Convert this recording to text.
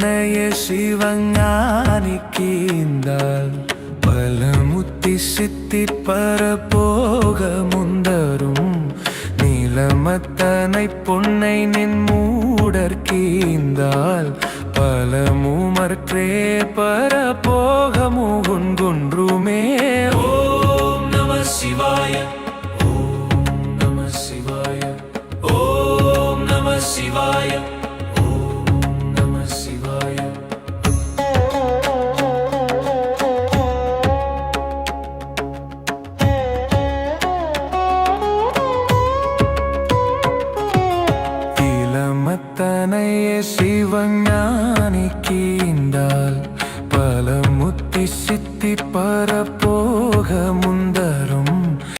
தனைய சிவஞானிக்கீந்தால் பலமுத்தி சித்தி பரபோக முந்தரும் நீலமத்தனை பொன்னை நின் மூடற்கீந்தால் பலமுமற்றே பரபோகமுகுன்றுமே. ஓம் நம சிவாய, ஓம் நம சிவாய, ஓம் நம சிவாய, ஓம் நம சிவாய. இளமத்தனைய சிவஞானிக்கீந்தால் பலமுத்தி சித்தி பரபோகம்